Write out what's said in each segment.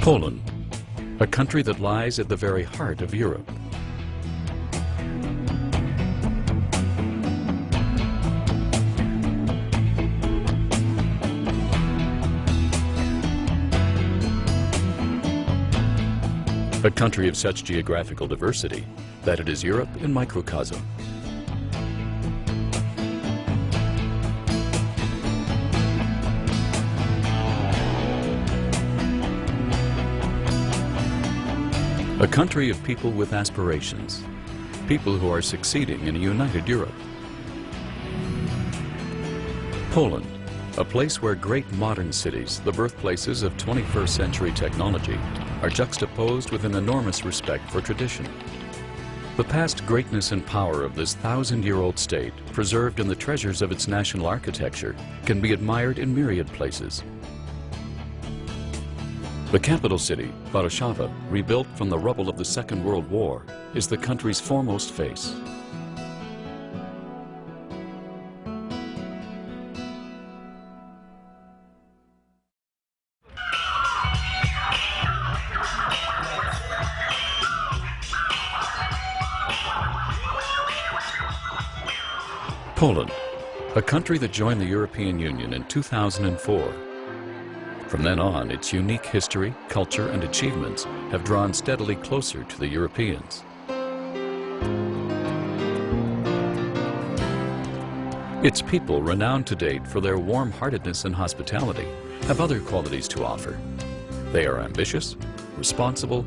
Poland, a country that lies at the very heart of Europe. A country of such geographical diversity that it is Europe in microcosm. A country of people with aspirations, people who are succeeding in a united Europe. Poland, a place where great modern cities, the birthplaces of 21st century technology, are juxtaposed with an enormous respect for tradition. The past greatness and power of this thousand-year-old state, preserved in the treasures of its national architecture, can be admired in myriad places. The capital city, Warszawa, rebuilt from the rubble of the Second World War, is the country's foremost face. Poland, a country that joined the European Union in 2004. From then on, its unique history, culture, and achievements have drawn steadily closer to the Europeans. Its people, renowned to date for their warm-heartedness and hospitality, have other qualities to offer. They are ambitious, responsible,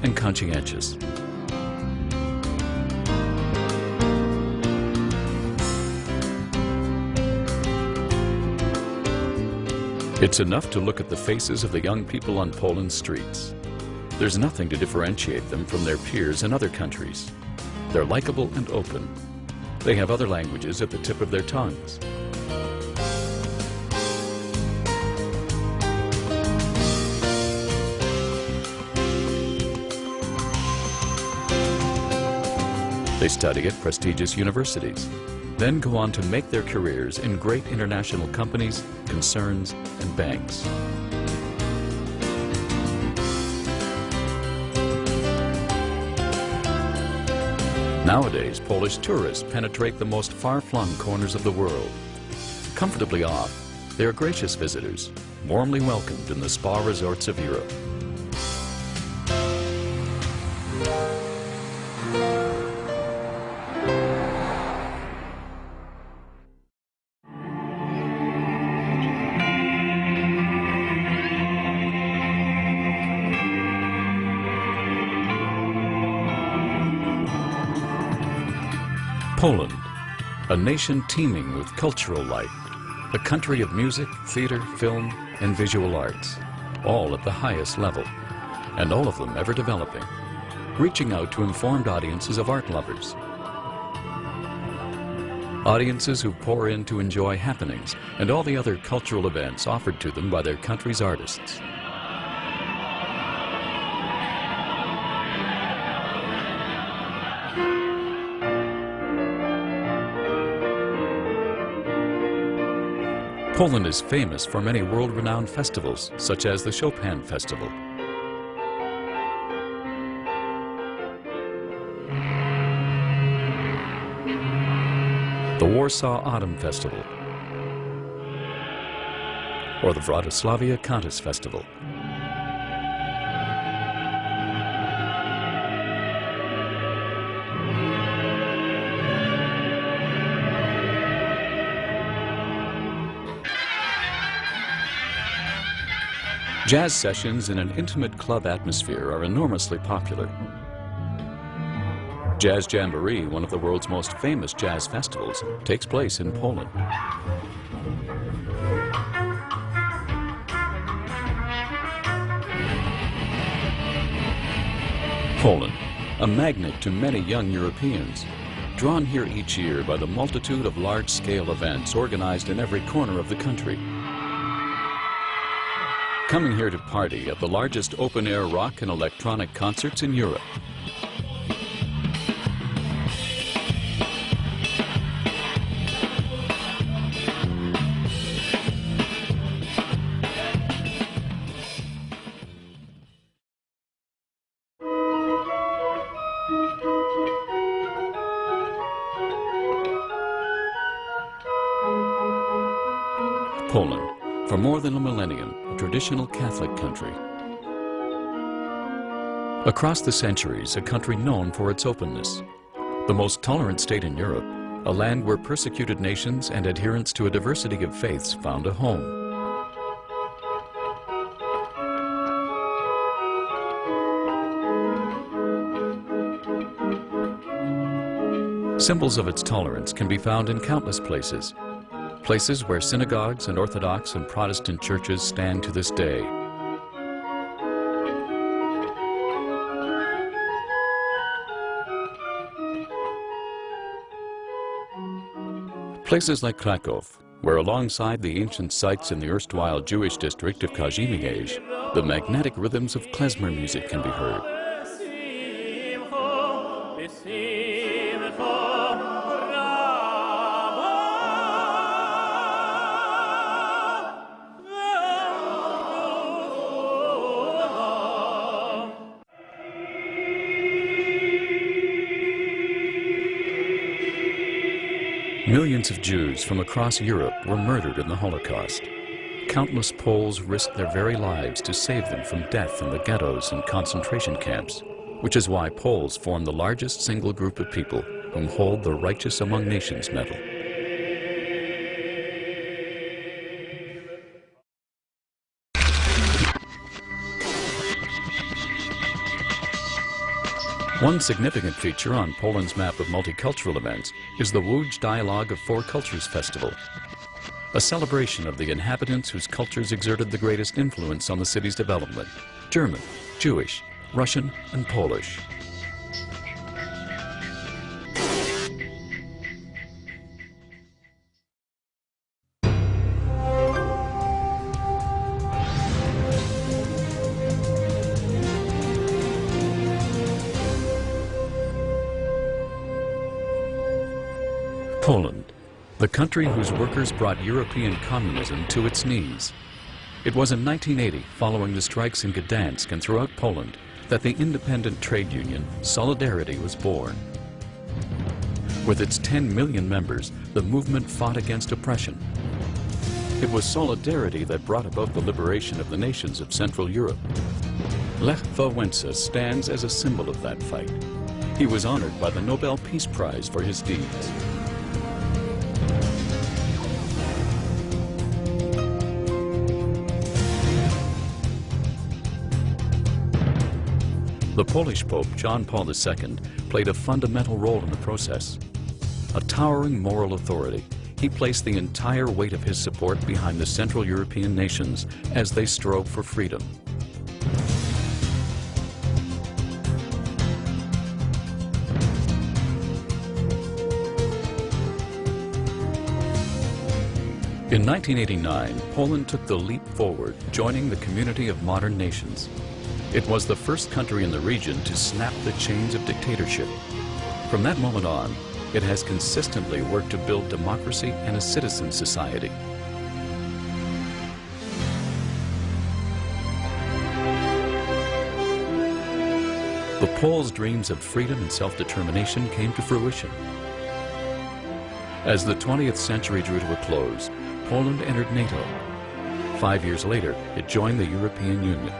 and conscientious. It's enough to look at the faces of the young people on Poland's streets. There's nothing to differentiate them from their peers in other countries. They're likable and open. They have other languages at the tip of their tongues. They study at prestigious universities, then go on to make their careers in great international companies, concerns, and banks. Nowadays, Polish tourists penetrate the most far-flung corners of the world. Comfortably off, they are gracious visitors, warmly welcomed in the spa resorts of Europe. Poland, a nation teeming with cultural life, a country of music, theater, film, and visual arts, all at the highest level, and all of them ever developing, reaching out to informed audiences of art lovers. Audiences who pour in to enjoy happenings and all the other cultural events offered to them by their country's artists. Poland is famous for many world-renowned festivals, such as the Chopin Festival. The Warsaw Autumn Festival, or the Wrocławia Countess Festival. Jazz sessions in an intimate club atmosphere are enormously popular. Jazz Jamboree, one of the world's most famous jazz festivals, takes place in Poland. Poland, a magnet to many young Europeans, drawn here each year by the multitude of large-scale events organized in every corner of the country. Coming here to party at the largest open-air rock and electronic concerts in Europe. Poland, for more than a millennium, a traditional Catholic country. Across the centuries, a country known for its openness. The most tolerant state in Europe, a land where persecuted nations and adherents to a diversity of faiths found a home. Symbols of its tolerance can be found in countless places. Places where synagogues and Orthodox and Protestant churches stand to this day. Places like Krakow, where alongside the ancient sites in the erstwhile Jewish district of Kazimierz, the magnetic rhythms of klezmer music can be heard. Millions of Jews from across Europe were murdered in the Holocaust. Countless Poles risked their very lives to save them from death in the ghettos and concentration camps, which is why Poles form the largest single group of people whom hold the Righteous Among Nations medal. One significant feature on Poland's map of multicultural events is the Łódź Dialogue of Four Cultures Festival, a celebration of the inhabitants whose cultures exerted the greatest influence on the city's development: German, Jewish, Russian, and Polish. Poland, the country whose workers brought European communism to its knees. It was in 1980, following the strikes in Gdansk and throughout Poland, that the independent trade union Solidarity was born. With its 10 million members, the movement fought against oppression. It was Solidarity that brought about the liberation of the nations of Central Europe. Lech Wałęsa stands as a symbol of that fight. He was honored by the Nobel Peace Prize for his deeds. The Polish Pope, John Paul II, played a fundamental role in the process. A towering moral authority, he placed the entire weight of his support behind the Central European nations as they strove for freedom. In 1989, Poland took the leap forward, joining the community of modern nations. It was the first country in the region to snap the chains of dictatorship. From that moment on, it has consistently worked to build democracy and a citizen society. The Poles' dreams of freedom and self-determination came to fruition. As the 20th century drew to a close, Poland entered NATO. 5 years later, it joined the European Union.